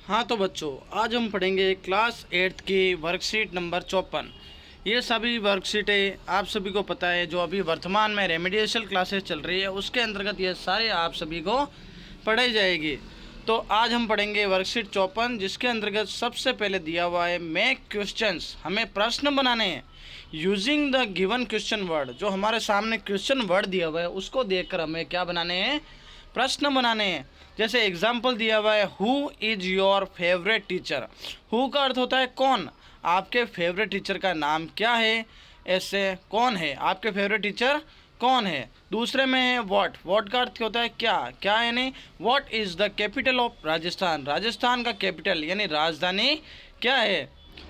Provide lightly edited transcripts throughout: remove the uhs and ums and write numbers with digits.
हाँ तो बच्चों, आज हम पढ़ेंगे क्लास 8 की वर्कशीट नंबर 54। ये सभी वर्कशीटें आप सभी को पता है, जो अभी वर्तमान में रेमेडिएशल क्लासेस चल रही है उसके अंतर्गत ये सारे आप सभी को पढ़ाई जाएगी। तो आज हम पढ़ेंगे वर्कशीट 54, जिसके अंतर्गत सबसे पहले दिया हुआ है मेक क्वेश्चंस। हमें प्रश्न बनाने हैं using the given question word. जो हमारे सामने क्वेश्चन वर्ड दिया हुआ है उसको देखकर हमें क्या बनाने हैं, प्रश्न बनाने हैं। जैसे एग्जाम्पल दिया हुआ है, who is your favourite teacher. Who का अर्थ होता है कौन, आपके फेवरेट टीचर का नाम क्या है, ऐसे कौन है आपके फेवरेट टीचर, कौन है। दूसरे में है व्हाट का अर्थ होता है क्या, क्या यानी what is the capital of Rajasthan. Rajasthan का कैपिटल यानी राजधानी क्या है।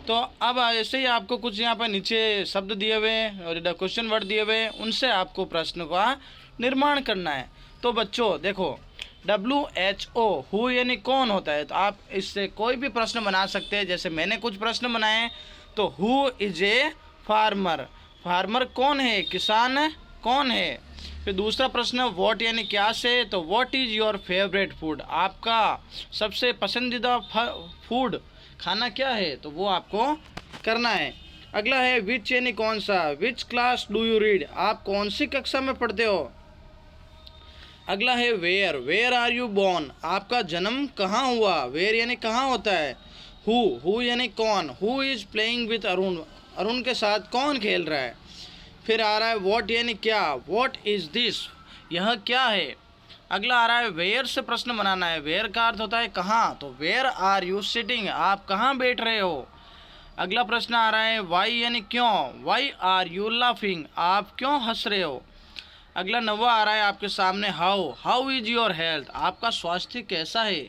तो अब ऐसे ही आपको कुछ यहाँ पर नीचे शब्द दिए हुए हैं और क्वेश्चन वर्ड दिए हुए हैं, उनसे आपको प्रश्न का निर्माण करना है। तो बच्चों देखो, WHO हु यानी कौन होता है, तो आप इससे कोई भी प्रश्न बना सकते हैं। जैसे मैंने कुछ प्रश्न बनाए हैं, तो who is a farmer, farmer कौन है, किसान कौन है। फिर दूसरा प्रश्न व्हाट यानी क्या से, तो what is your favourite food, आपका सबसे पसंदीदा फूड खाना क्या है, तो वो आपको करना है। अगला है विच यानी कौन सा, which class do you read, आप कौन सी कक्षा में पढ़ते हो। अगला है वेयर आर यू बोर्न, आपका जन्म कहाँ हुआ। वेयर यानी कहाँ होता है। हु यानी कौन, who is playing with Arun, Arun के साथ कौन खेल रहा है। फिर आ रहा है व्हाट यानी क्या, व्हाट इज़ दिस, यह क्या है। अगला आ रहा है वेयर से प्रश्न बनाना है। वेयर का अर्थ होता है कहाँ, तो वेयर आर यू सिटिंग, आप कहाँ बैठ रहे हो। अगला प्रश्न आ रहा है वाई यानी क्यों, वाई आर यू लाफिंग, आप क्यों हंस रहे हो। अगला नवा आ रहा है आपके सामने हाउ इज योर हेल्थ, आपका स्वास्थ्य कैसा है।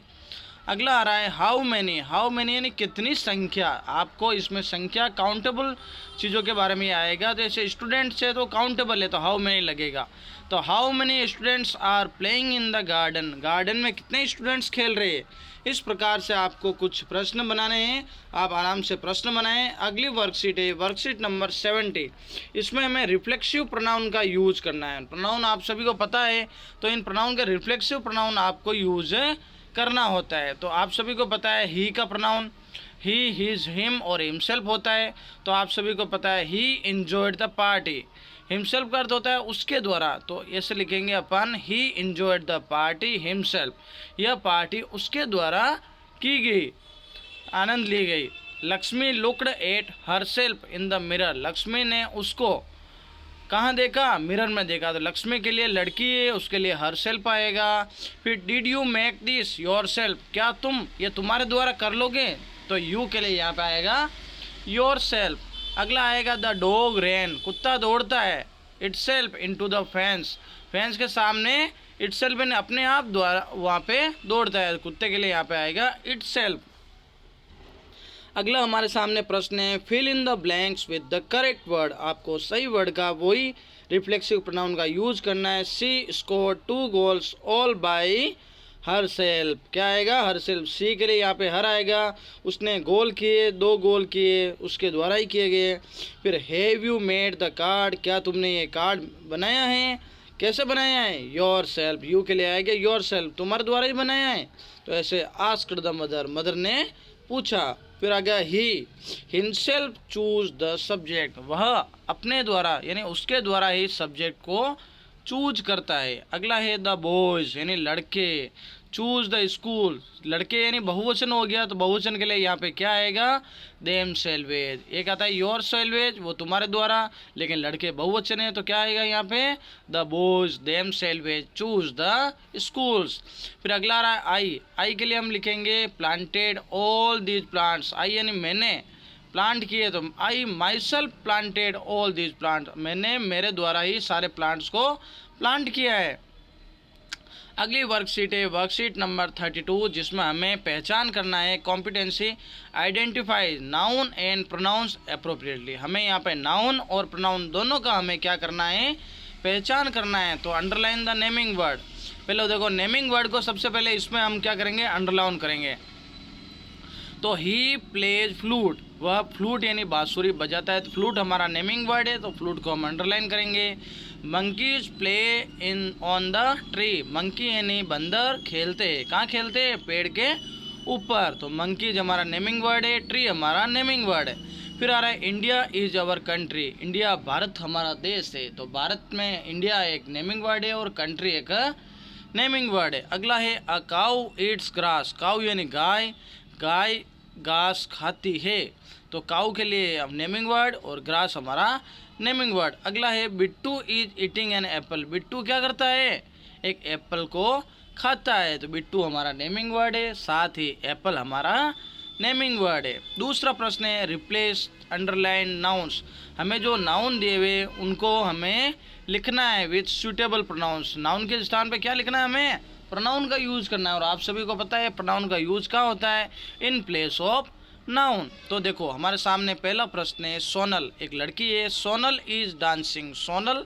अगला आ रहा है हाउ मैनी यानी कितनी संख्या, आपको इसमें संख्या काउंटेबल चीज़ों के बारे में आएगा। जैसे स्टूडेंट्स है तो काउंटेबल है तो हाउ मैनी लगेगा। तो how many students are playing in the garden, garden में कितने स्टूडेंट्स खेल रहे हैं। इस प्रकार से आपको कुछ प्रश्न बनाने हैं, आप आराम से प्रश्न बनाएं। अगली वर्कशीट है वर्कशीट नंबर 70। इसमें हमें रिफ्लेक्सिव प्रोनाउन का यूज करना है। प्रोनाउन आप सभी को पता है, तो इन प्रोनाउन के रिफ्लेक्सिव प्रोनाउन आपको यूज करना होता है। तो आप सभी को पता है ही का प्रोनाउन ही, हिज, हिम और हिमसेल्फ होता है। तो आप सभी को पता है ही इंजॉयड द पार्टी, हिमसेल्फ का अर्थ होता है उसके द्वारा, तो ऐसे लिखेंगे अपन ही इंजॉयड द पार्टी हिमसेल्फ, यह पार्टी उसके द्वारा की गई, आनंद ली गई। Lakshmi looked at herself in the mirror, Lakshmi ने उसको कहाँ देखा, मिरर में देखा। तो लक्ष्मी के लिए लड़की है, उसके लिए हर सेल्फ आएगा। फिर did you make this your self, क्या तुम ये तुम्हारे द्वारा कर लोगे, तो यू के लिए यहाँ पे आएगा योर सेल्फ। अगला आएगा द डॉग रैन, कुत्ता दौड़ता है itself into the fence, fence के सामने इट सेल्फ अपने आप द्वारा वहाँ पे दौड़ता है, कुत्ते के लिए यहाँ पे आएगा इट सेल्फ। अगला हमारे सामने प्रश्न है fill in the blanks with the correct word, आपको सही वर्ड का वही रिफ्लेक्सिव प्रोनाउन का यूज करना है। She score 2 goals all by herself, क्या आएगा हर सेल्फ, सी के लिए यहाँ पे हर आएगा, उसने गोल किए, 2 गोल किए उसके द्वारा ही किए गए। फिर have you made the card, क्या तुमने ये कार्ड बनाया है, कैसे बनाया है, योर सेल्फ, यू के लिए आएगा योर सेल्फ, तुम्हारे द्वारा ही बनाया है। तो ऐसे आस्क्ड द मदर, मदर ने पूछा। फिर आ गया he himself choose the subject, वह अपने द्वारा यानी उसके द्वारा ही सब्जेक्ट को चूज करता है। अगला है द बॉयज यानी लड़के, चूज द स्कूल, लड़के यानी बहुवचन हो गया, तो बहुवचन के लिए यहाँ पे क्या आएगा देम सेल्वेज। एक आता है योर सेल्वेज, वो तुम्हारे द्वारा, लेकिन लड़के बहुवचन है तो क्या आएगा यहाँ पे the boys them salvage choose the schools. फिर अगला आ रहा है आई के लिए हम लिखेंगे planted all these plants, I यानी मैंने प्लांट किए, तो I myself planted all these plant, मैंने मेरे द्वारा ही सारे प्लांट्स को प्लांट किया है। अगली वर्कशीट है वर्कशीट नंबर 32, जिसमें हमें पहचान करना है competency identify noun and pronouns appropriately. हमें यहाँ पे नाउन और प्रोनाउन दोनों का हमें क्या करना है, पहचान करना है। तो अंडरलाइन द नेमिंग वर्ड, पहले देखो नेमिंग वर्ड को सबसे पहले इसमें हम क्या करेंगे अंडरलाइन करेंगे। तो ही प्लेज फ्लूट, वह फ्लूट यानी बांसुरी बजाता है, तो फ्लूट हमारा नेमिंग वर्ड है, तो फ्लूट को हम अंडरलाइन करेंगे। Monkeys play in on the tree, monkey यानी बंदर खेलते हैं, कहाँ खेलते हैं, पेड़ के ऊपर, तो मंकीज हमारा नेमिंग वर्ड है, ट्री हमारा नेमिंग वर्ड है। फिर आ रहा है India is our country, India Bharat हमारा देश है, तो भारत में इंडिया एक नेमिंग वर्ड है और कंट्री एक नेमिंग वर्ड है। अगला है अ काऊ ईट्स ग्रास, काऊ यानी गाय, गाय घास खाती है, तो काऊ के लिए हम नेमिंग वर्ड और ग्रास हमारा नेमिंग वर्ड। अगला है Bittu is eating an apple, Bittu क्या करता है, एक एप्पल को खाता है, तो बिट्टू हमारा नेमिंग वर्ड है, साथ ही एप्पल हमारा नेमिंग वर्ड है। दूसरा प्रश्न है रिप्लेस अंडरलाइन नाउन्स, हमें जो नाउन दिए हुए उनको हमें लिखना है विथ सूटेबल प्रोनाउंस, नाउन के स्थान पे क्या लिखना है, हमें प्रोनाउन का यूज़ करना है, और आप सभी को पता है प्रोनाउन का यूज़ कहाँ होता है, इन प्लेस ऑफ नाउन। तो देखो हमारे सामने पहला प्रश्न है सोनल, एक लड़की है, सोनल इज डांसिंग, सोनल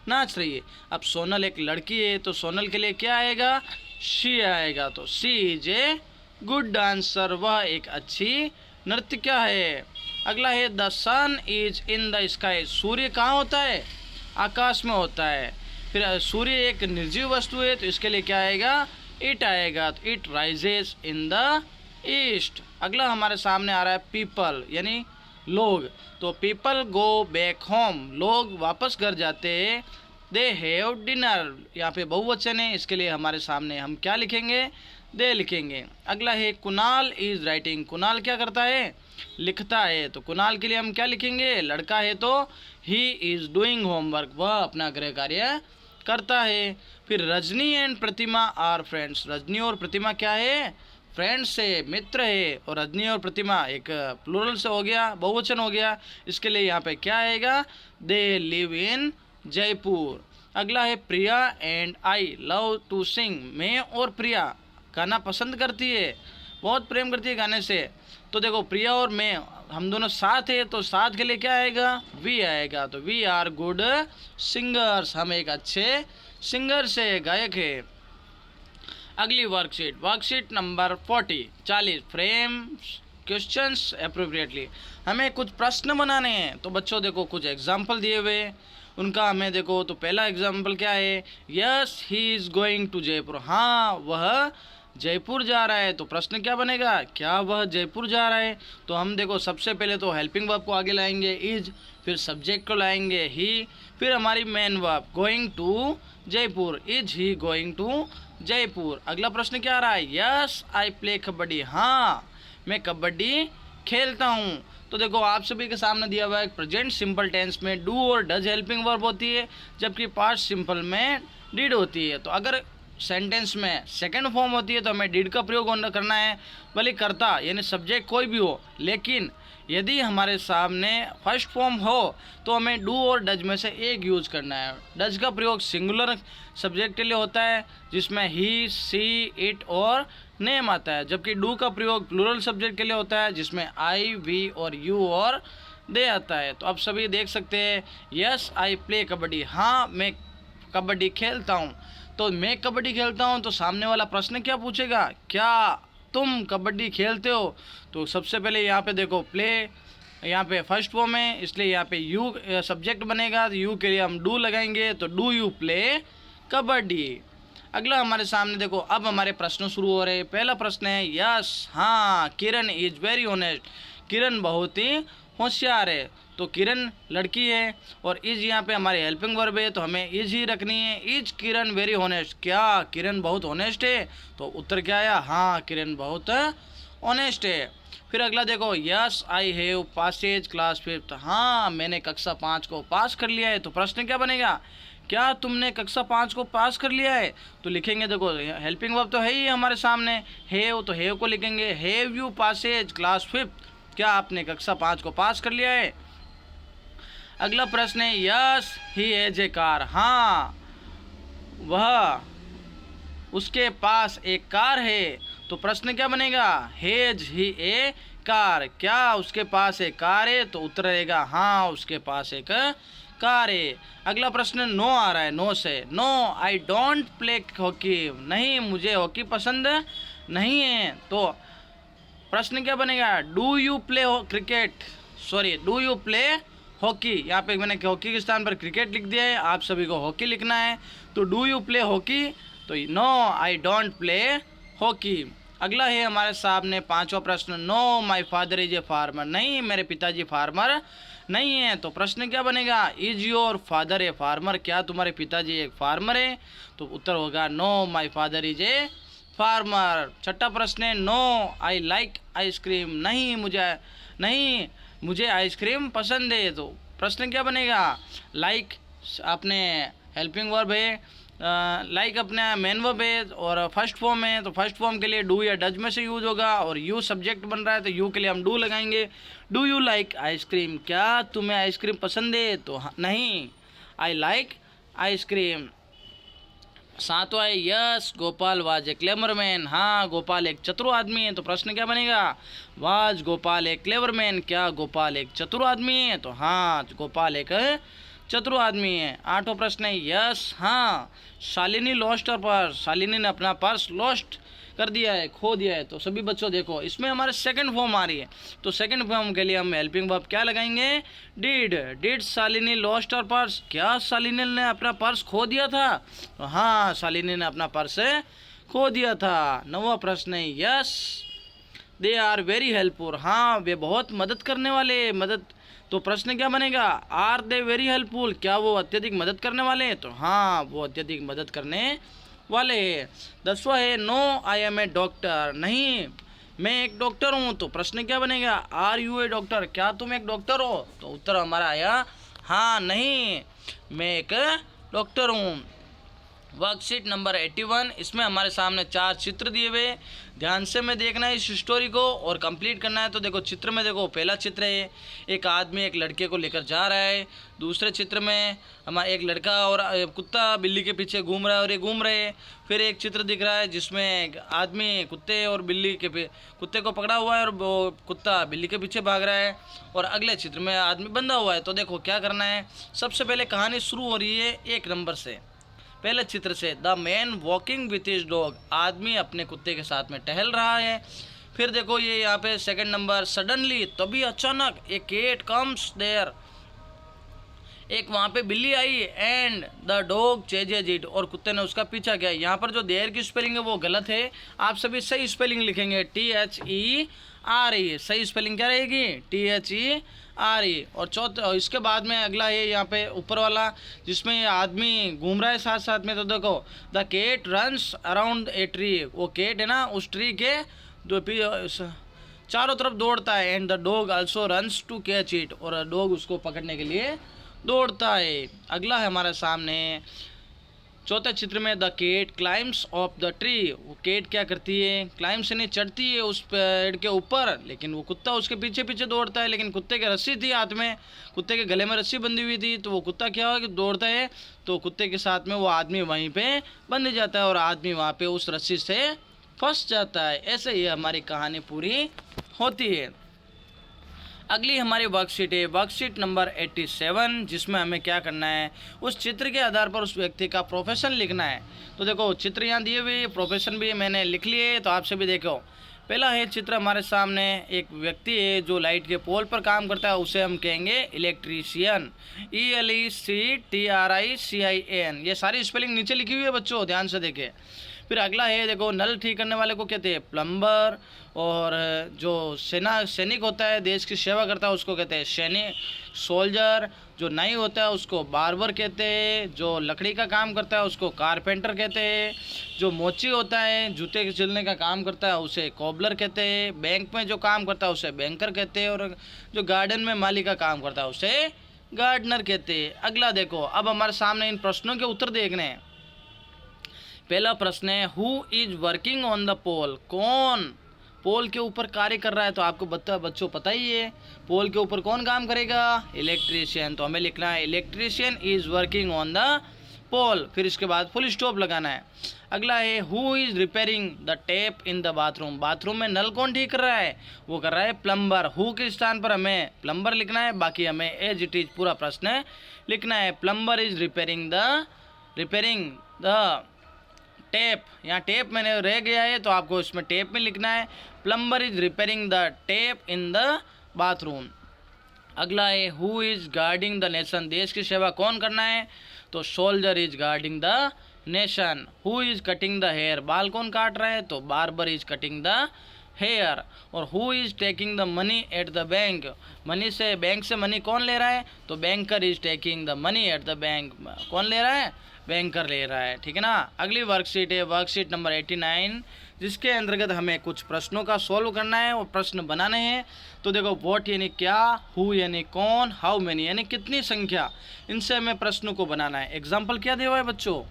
नाच रही है। अब सोनल एक लड़की है तो सोनल के लिए क्या आएगा, शी आएगा, तो she is a good dancer, वह एक अच्छी नर्तिका है। अगला है the sun is in the sky, सूर्य कहाँ होता है, आकाश में होता है। फिर सूर्य एक निर्जीव वस्तु है तो इसके लिए क्या आएगा, इट आएगा, तो it rises in the east. अगला हमारे सामने आ रहा है पीपल यानी लोग, तो पीपल गो बैक होम, लोग वापस घर जाते हैं। दे हैव डिनर, यहाँ पे बहुवचन है, इसके लिए हमारे सामने हम क्या लिखेंगे, दे लिखेंगे। अगला है कुणाल इज राइटिंग, कुणाल क्या करता है, लिखता है, तो कुणाल के लिए हम क्या लिखेंगे, लड़का है तो ही इज डूइंग होमवर्क, वह अपना गृह कार्य करता है। फिर Rajni and Pratima are friends, Rajni और प्रतिमा क्या है, फ्रेंड्स से, मित्र है, और रजनी और प्रतिमा एक प्लूरल से हो गया, बहुवचन हो गया, इसके लिए यहाँ पे क्या आएगा, दे लिव इन जयपुर। अगला है Priya and I love to sing, मैं और प्रिया गाना पसंद करती है, बहुत प्रेम करती है गाने से, तो देखो प्रिया और मैं हम दोनों साथ है, तो साथ के लिए क्या आएगा, वी आएगा, तो वी आर गुड सिंगर्स, हम एक अच्छे सिंगर से, गायक है। अगली worksheet, worksheet number 40 frame questions appropriately, हमें कुछ प्रश्न बनाने हैं, तो बच्चों देखो कुछ एग्जाम्पल दिए हुए उनका हमें देखो, तो पहला एग्जाम्पल क्या है, yes he is going to Jaipur, हाँ वह जयपुर जा रहा है, तो प्रश्न क्या बनेगा, क्या वह जयपुर जा रहा है, तो हम देखो सबसे पहले तो हेल्पिंग वर्ब को आगे लाएंगे इज, फिर सब्जेक्ट को लाएंगे ही, फिर हमारी main verb going to Jaipur, is he going to Jaipur. अगला प्रश्न क्या आ रहा है, यस आई प्ले कबड्डी, हाँ मैं कबड्डी खेलता हूँ, तो देखो आप सभी के सामने दिया हुआ है प्रेजेंट सिंपल टेंस में डू और डज हेल्पिंग वर्ब होती है, जबकि पास्ट सिंपल में डिड होती है। तो अगर सेंटेंस में सेकंड फॉर्म होती है तो हमें डिड का प्रयोग करना है, भले करता यानी सब्जेक्ट कोई भी हो, लेकिन यदि हमारे सामने फर्स्ट फॉर्म हो तो हमें डू और डज में से एक यूज़ करना है। डज का प्रयोग सिंगुलर सब्जेक्ट के लिए होता है जिसमें ही, सी, इट और नेम आता है, जबकि डू का प्रयोग प्लूरल सब्जेक्ट के लिए होता है जिसमें आई, वी और यू और दे आता है। तो आप सभी देख सकते हैं यस आई प्ले कबड्डी, हाँ मैं कबड्डी खेलता हूँ, तो मैं कबड्डी खेलता हूँ, तो सामने वाला प्रश्न क्या पूछेगा, क्या तुम कबड्डी खेलते हो, तो सबसे पहले यहाँ पे देखो प्ले यहाँ पे फर्स्ट फॉर्म है, इसलिए यहाँ पे यू सब्जेक्ट बनेगा, तो यू के लिए हम डू लगाएंगे, तो डू यू प्ले कबड्डी। अगला हमारे सामने देखो अब हमारे प्रश्न शुरू हो रहे हैं। पहला प्रश्न है यस हाँ किरण इज वेरी ऑनेस्ट, किरण बहुत ही होशियार है, तो किरण लड़की है और इज यहाँ पे हमारे हेल्पिंग वर्ब है, तो हमें इज ही रखनी है। इज किरण वेरी ऑनेस्ट, क्या किरण बहुत ऑनेस्ट है, तो उत्तर क्या आया, हाँ किरण बहुत ऑनेस्ट है। फिर अगला देखो yes I have passes class 5, हाँ मैंने कक्षा 5 को पास कर लिया है, तो प्रश्न क्या बनेगा, क्या तुमने कक्षा 5 को पास कर लिया है, तो लिखेंगे देखो हेल्पिंग वर्ब तो है ही हमारे सामने हैव, तो हैव को लिखेंगे हैव यू पासेज क्लास 5, क्या आपने कक्षा 5 को पास कर लिया है। अगला प्रश्न है yes he has a car, हाँ वह उसके पास एक कार है, तो प्रश्न क्या बनेगा, हैज ही ए कार, क्या उसके पास एक कार है, तो उत्तर रहेगा हाँ उसके पास एक कार है। अगला प्रश्न नो आ रहा है, नो से, no I don't play hockey, नहीं मुझे हॉकी पसंद नहीं है, तो प्रश्न क्या बनेगा, do you play cricket, sorry do you play hockey, यहाँ पे मैंने हॉकी के स्थान पर क्रिकेट लिख दिया है, आप सभी को हॉकी लिखना है, तो डू यू प्ले हॉकी, तो no I don't play hockey. अगला है हमारे सामने पांचवा प्रश्न, no my father is a farmer, नहीं मेरे पिताजी फार्मर नहीं है। तो प्रश्न क्या बनेगा, is your father a farmer, क्या तुम्हारे पिताजी एक फार्मर है। तो उत्तर होगा no my father is a farmer. छठा प्रश्न है, नो आई लाइक आइसक्रीम, नहीं मुझे आइसक्रीम पसंद है। तो प्रश्न क्या बनेगा, लाइक आपने हेल्पिंग वर्ब है, लाइक अपना मेन वर्ब है और फर्स्ट फॉर्म है, तो फर्स्ट फॉर्म के लिए डू या डज में से यूज होगा, और यू सब्जेक्ट बन रहा है तो यू के लिए हम डू लगाएंगे। डू यू लाइक आइसक्रीम, क्या तुम्हें आइसक्रीम पसंद है। तो नहीं, आई लाइक आइसक्रीम। सातवां है, yes Gopal was a clever man, हाँ गोपाल एक चतुर आदमी है। तो प्रश्न क्या बनेगा, वाज गोपाल एक क्लेवर मैन, क्या गोपाल एक चतुर आदमी है। तो हाँ गोपाल एक चतुर आदमी है। आठवां प्रश्न है, यस हाँ Shalini lost her purse, Shalini ने अपना पर्स लॉस्ट कर दिया है, खो दिया है। तो सभी बच्चों देखो इसमें हमारे सेकंड फॉर्म आ रही है, तो सेकंड फॉर्म के लिए हम हेल्पिंग वर्ब क्या लगाएंगे, did Shalini lost her purse, क्या शालिनी ने अपना पर्स खो दिया था। तो हाँ शालिनी ने अपना पर्स खो दिया था। नौवां प्रश्न है, yes they are very helpful, हाँ वे बहुत मदद करने वाले, मदद। तो प्रश्न क्या बनेगा, आर दे वेरी हेल्पफुल, क्या वो अत्यधिक मदद करने वाले हैं। तो हाँ वो अत्यधिक मदद करने वाले हैं। 10वां है, no I am a doctor, नहीं मैं एक डॉक्टर हूँ। तो प्रश्न क्या बनेगा, आर यू ए डॉक्टर, क्या तुम एक डॉक्टर हो। तो उत्तर हमारा आया हाँ नहीं मैं एक डॉक्टर हूँ। वर्कशीट नंबर 81, इसमें हमारे सामने 4 चित्र दिए हुए, ध्यान से में देखना है इस स्टोरी को और कंप्लीट करना है। तो देखो चित्र में देखो, पहला चित्र है एक आदमी एक लड़के को लेकर जा रहा है, दूसरे चित्र में हमारा एक लड़का और कुत्ता बिल्ली के पीछे घूम रहा है और ये घूम रहे हैं। फिर एक चित्र दिख रहा है जिसमें एक आदमी कुत्ते और बिल्ली के कुत्ते को पकड़ा हुआ है और वो कुत्ता बिल्ली के पीछे भाग रहा है, और अगले चित्र में आदमी बंधा हुआ है। तो देखो क्या करना है, सबसे पहले कहानी शुरू हो रही है 1 नंबर से, पहले चित्र से, the man walking with his dog, आदमी अपने कुत्ते के साथ में टहल रहा है। फिर देखो ये यहाँ पे सेकंड नंबर, सडनली तभी अचानक, ए कैट कम्स देयर, एक वहाँ पे बिल्ली आई, and the dog chases it, और कुत्ते ने उसका पीछा किया। यहाँ पर जो देयर की स्पेलिंग है वो गलत है, आप सभी सही स्पेलिंग लिखेंगे, THERE, सही स्पेलिंग क्या रहेगी, THERE। और चौथा इसके बाद में अगला है यहाँ पे ऊपर वाला जिसमें ये आदमी घूम रहा है साथ साथ में। तो देखो the cat runs around a tree, वो केट है ना उस ट्री के दो चारों तरफ दौड़ता है, and the dog also runs to catch it, और डॉग उसको पकड़ने के लिए दौड़ता है। अगला है हमारे सामने चौथे चित्र में, the cat climbs off the tree, वो केट क्या करती है, क्लाइम्स यानी चढ़ती है उस पेड़ के ऊपर, लेकिन वो कुत्ता उसके पीछे पीछे दौड़ता है, लेकिन कुत्ते की रस्सी थी हाथ में, कुत्ते के गले में रस्सी बंधी हुई थी, तो वो कुत्ता क्या हुआ कि दौड़ता है तो कुत्ते के साथ में वो आदमी वहीं पे बंध जाता है और आदमी वहाँ पे उस रस्सी से फंस जाता है। ऐसे ही हमारी कहानी पूरी होती है। अगली हमारी वर्कशीट है वर्कशीट नंबर 87, जिसमें हमें क्या करना है, उस चित्र के आधार पर उस व्यक्ति का प्रोफेशन लिखना है। तो देखो चित्र यहाँ दिए हुए, प्रोफेशन भी मैंने लिख लिए, तो आपसे भी देखो। पहला है चित्र हमारे सामने, एक व्यक्ति है जो लाइट के पोल पर काम करता है, उसे हम कहेंगे इलेक्ट्रीशियन, ELECTRICIAN। ये सारी स्पेलिंग नीचे लिखी हुई है बच्चों, ध्यान से देखें। फिर अगला है देखो, नल ठीक करने वाले को कहते हैं प्लम्बर, और जो सैनिक होता है देश की सेवा करता है उसको कहते हैं सैनिक, सोल्जर। जो नाई होता है उसको बार्बर कहते हैं, जो लकड़ी का काम करता है उसको कारपेंटर कहते हैं, जो मोची होता है जूते के सिलने का काम करता है उसे कॉबलर कहते हैं, बैंक में जो काम करता है उसे बैंकर कहते हैं, और जो गार्डन में माली का काम करता है उसे गार्डनर कहते हैं। अगला देखो, अब हमारे सामने इन प्रश्नों के उत्तर देखने हैं। पहला प्रश्न है, who is working on the pole, कौन पोल के ऊपर कार्य कर रहा है। तो आपको बच्चों पता ही है पोल के ऊपर कौन काम करेगा, इलेक्ट्रीशियन। तो हमें लिखना है electrician is working on the pole, फिर इसके बाद फुल स्टॉप लगाना है। अगला है, who is repairing the tap in the bathroom, bathroom में नल कौन ठीक कर रहा है, वो कर रहा है प्लम्बर। हु के स्थान पर हमें प्लम्बर लिखना है, बाकी हमें एज इट इज पूरा प्रश्न लिखना है। Plumber is repairing the tape, यहाँ टेप मैंने रह गया है तो आपको इसमें टेप में लिखना है, plumber is repairing the tape in the bathroom. अगला है, who is guarding the nation, देश की सेवा कौन करना है, तो soldier is guarding the nation. Who is cutting the hair, बाल कौन काट रहा है, तो barber is cutting the hair. और who is taking the money at the bank, money से बैंक से मनी कौन ले रहा है, तो banker is taking the money at the bank, कौन ले रहा है, बैंकर ले रहा है, ठीक है ना। अगली वर्कशीट है वर्कशीट नंबर 89, जिसके अंतर्गत हमें कुछ प्रश्नों का सॉल्व करना है और प्रश्न बनाने हैं। तो देखो व्हाट यानी क्या, हु यानी कौन, हाउ मेनी यानी कितनी संख्या, इनसे हमें प्रश्नों को बनाना है। एग्जाम्पल क्या दिया हुआ है बच्चों,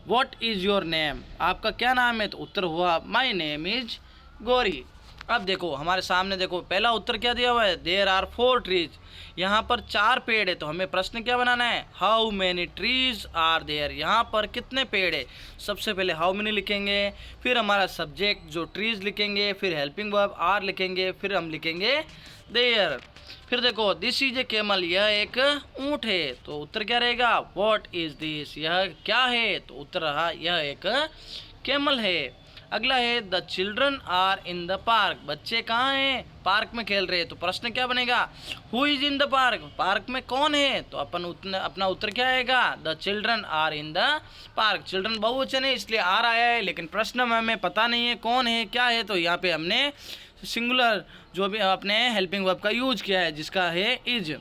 व्हाट इज योर नेम, आपका क्या नाम है, तो उत्तर हुआ माई नेम इज गौरी। अब देखो हमारे सामने देखो पहला उत्तर क्या दिया हुआ है, देयर आर 4 ट्रीज, यहाँ पर 4 पेड़ है। तो हमें प्रश्न क्या बनाना है, how many trees are there, यहाँ पर कितने पेड़ है। सबसे पहले हाउ मैनी लिखेंगे, फिर हमारा सब्जेक्ट जो ट्रीज लिखेंगे, फिर हेल्पिंग वर्ब आर लिखेंगे, फिर हम लिखेंगे देयर। फिर देखो दिस इज ए कैमल, यह एक ऊँट है। तो उत्तर क्या रहेगा, व्हाट इज दिस, यह क्या है, तो उत्तर रहा यह एक कैमल है। अगला है the children are in the park, बच्चे कहाँ हैं, पार्क में खेल रहे हैं। तो प्रश्न क्या बनेगा, who is in the park, park में कौन है, तो अपना उत्तर क्या आएगा, the children are in the park. Children बहुवचन है इसलिए आर आया है, लेकिन प्रश्न में हमें पता नहीं है कौन है क्या है, तो यहाँ पे हमने सिंगुलर जो भी अपने हेल्पिंग वर्ब का यूज किया है जिसका है इज।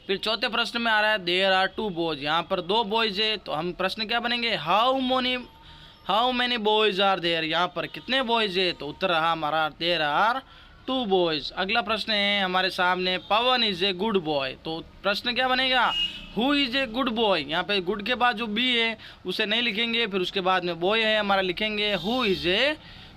फिर चौथे प्रश्न में आ रहा है देयर आर 2 बॉयज, यहाँ पर 2 बॉयज है। तो हम प्रश्न क्या बनेंगे, how many boys are there, यहाँ पर कितने बॉयज है, तो उत्तर रहा हमारा देयर आर 2 बॉयज। अगला प्रश्न है हमारे सामने पवन इज ए गुड बॉय, तो प्रश्न क्या बनेगा, who is a good boy, यहाँ पे गुड के बाद जो बी है उसे नहीं लिखेंगे, फिर उसके बाद में बॉय है हमारा लिखेंगे who is a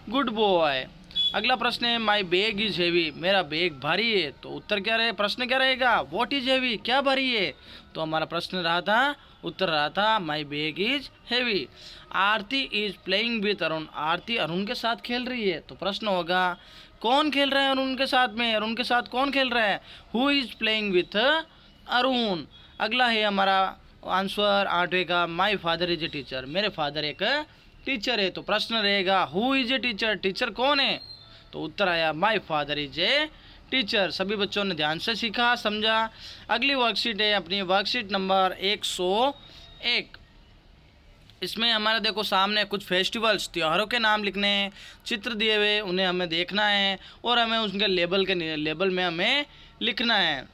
good boy. अगला प्रश्न है माई बैग इज हैवी, मेरा बैग भारी है। तो उत्तर क्या रहे, प्रश्न क्या रहेगा, व्हाट इज हैवी, क्या भारी है। तो हमारा प्रश्न रहा था, उत्तर रहा था my bag is heavy. Aarti is playing with Arun, Aarti Arun के साथ खेल रही है। तो प्रश्न होगा कौन खेल रहा है अरुण के साथ में, अरुण के साथ कौन खेल रहा है, who is playing with Arun. अगला है हमारा आंसर 8वें का, my father is a teacher, मेरे फादर एक टीचर है। तो प्रश्न रहेगा who is a teacher, teacher कौन है। तो उत्तर आया my father is a teacher. सभी बच्चों ने ध्यान से सीखा समझा। अगली वर्कशीट है अपनी वर्कशीट नंबर 101। इसमें हमारे देखो सामने कुछ फेस्टिवल्स त्योहारों के नाम लिखने हैं, चित्र दिए हुए उन्हें हमें देखना है और हमें उनके लेबल में हमें लिखना है।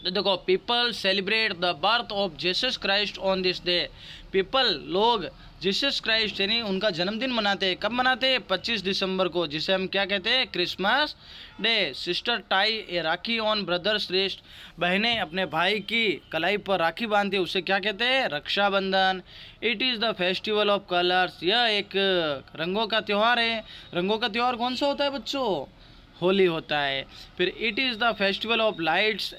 तो देखो people celebrate the birth of Jesus Christ on this day, people लोग जीसस क्राइस्ट यानी उनका जन्मदिन मनाते हैं। कब मनाते हैं, 25 दिसंबर को, जिसे हम क्या कहते हैं, Christmas day. Sister tie A rakhi on brothers wrist, बहनें अपने भाई की कलाई पर राखी बांधती है, उसे क्या कहते हैं, Rakshabandhan. It is the festival of colours, यह एक रंगों का त्यौहार है। रंगों का त्यौहार कौन सा होता है बच्चों, होली होता है। फिर it is the festival of lights,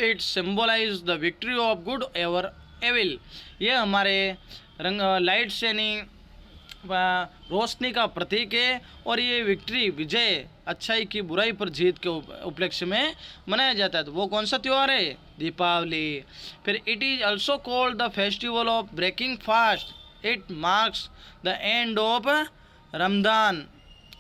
it symbolise the victory of good over evil, ये हमारे रंग लाइट्स यानी रोशनी का प्रतीक है और ये विक्ट्री विजय अच्छाई की बुराई पर जीत के उपलक्ष्य में मनाया जाता है। तो वो कौन सा त्यौहार है, दीपावली। फिर it is also called the festival of breaking fast, it marks the end of Ramzan,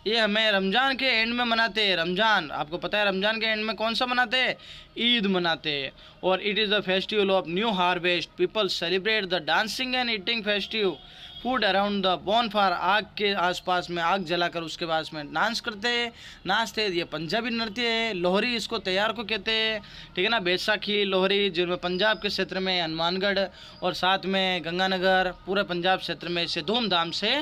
ये हमें रमज़ान के एंड में मनाते हैं। रमज़ान आपको पता है रमज़ान के एंड में कौन सा मनाते हैं, ईद मनाते हैं। और it is the festival of new harvest, people celebrate the dancing and eating festive food around the bonfire, आग के आसपास में आग जलाकर उसके पास में डांस करते हैं, नाचते हैं। ये पंजाबी नृत्य है। लोहरी इसको तैयार को कहते हैं, ठीक है ना। बैसाखी लोहरी जिनमें पंजाब के क्षेत्र में हनुमानगढ़ और साथ में गंगानगर पूरे पंजाब क्षेत्र में इसे धूमधाम से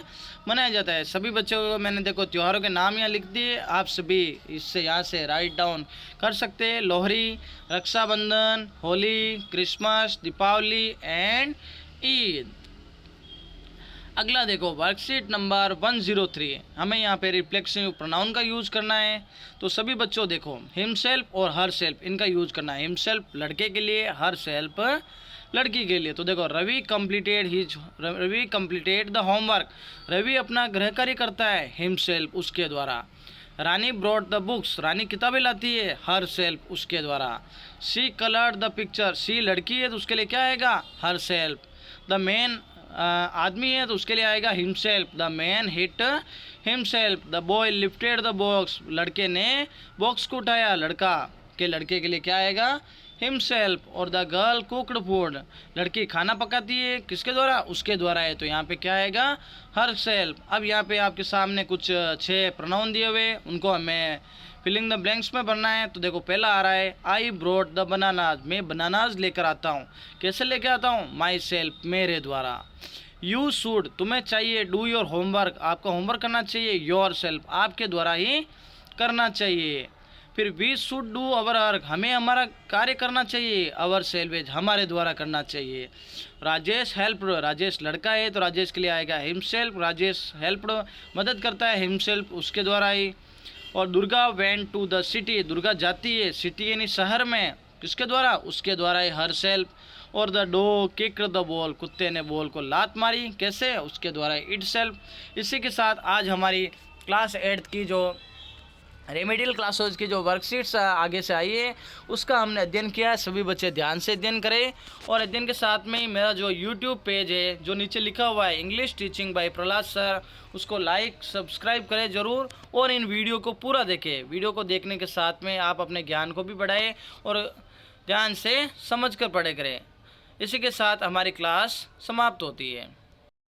मनाया जाता है। सभी बच्चों को मैंने देखो त्योहारों के नाम यहाँ लिख दिए, आप सभी इससे यहाँ से राइट डाउन कर सकते हैं। Lohri, Rakshabandhan, Holi, Christmas, Deepawali and Eid. अगला देखो वर्कशीट नंबर 103, हमें यहाँ पे रिफ्लेक्सिव प्रोनाउन का यूज़ करना है। तो सभी बच्चों देखो हिमसेल्फ और हर सेल्फ इनका यूज़ करना है। हिमसेल्फ लड़के के लिए, हर सेल्फ लड़की के लिए। तो देखो Ravi completed the homework, Ravi अपना गृह कार्य करता है हिमसेल्फ उसके द्वारा। Rani brought the books, Rani किताबें लाती है हर सेल्फ उसके द्वारा। She coloured the picture, she लड़की है तो उसके लिए क्या आएगा, हर सेल्फ। द मैन आदमी है तो उसके लिए आएगा himself, the man hit himself. The boy lifted the box, लड़के ने बॉक्स को उठाया, लड़का के लिए क्या आएगा, हिमसेल्फ, और द गर्ल कुकड फूड, लड़की खाना पकाती है किसके द्वारा, उसके द्वारा है, तो यहाँ पे क्या आएगा, हर सेल्फ। अब यहाँ पे आपके सामने कुछ 6 प्रोनाउन दिए हुए, उनको हमें फिलिंग द ब्लैंक्स में भरना है। तो देखो पहला आ रहा है, आई ब्रोट द बनानाज, मैं बनानाज लेकर आता हूँ, कैसे लेकर आता हूँ, माई सेल्फ, मेरे द्वारा। यू शुड, तुम्हें चाहिए, डू योर होमवर्क, आपका होमवर्क करना चाहिए, योर सेल्फ, आपके द्वारा ही करना चाहिए। फिर we should do our work, हमें हमारा कार्य करना चाहिए, अवर सेल्वेज, हमारे द्वारा करना चाहिए। राजेश हेल्प, राजेश लड़का है तो राजेश के लिए आएगा हिमसेल्फ, राजेश हेल्प मदद करता है, हिमसेल्फ, उसके द्वारा ही। और Durga went to the city, Durga जाती है सिटी यानी शहर में, किसके द्वारा, उसके द्वारा ही, हर सेल्फ। और the dog kicked the ball, कुत्ते ने बॉल को लात मारी, कैसे, उसके द्वारा इट सेल्फ। इसी के साथ आज हमारी क्लास 8 की जो रेमेडियल क्लासेज की जो वर्कशीट्स आगे से आई है उसका हमने अध्ययन किया है। सभी बच्चे ध्यान से अध्ययन करें, और अध्ययन के साथ में ही मेरा जो यूट्यूब पेज है जो नीचे लिखा हुआ है English teaching bye Prahlad sir, उसको लाइक सब्सक्राइब करें ज़रूर, और इन वीडियो को पूरा देखें। वीडियो को देखने के साथ में आप अपने ज्ञान को भी बढ़ाएं और ध्यान से समझ कर पढ़े करें। इसी के साथ हमारी क्लास समाप्त होती है।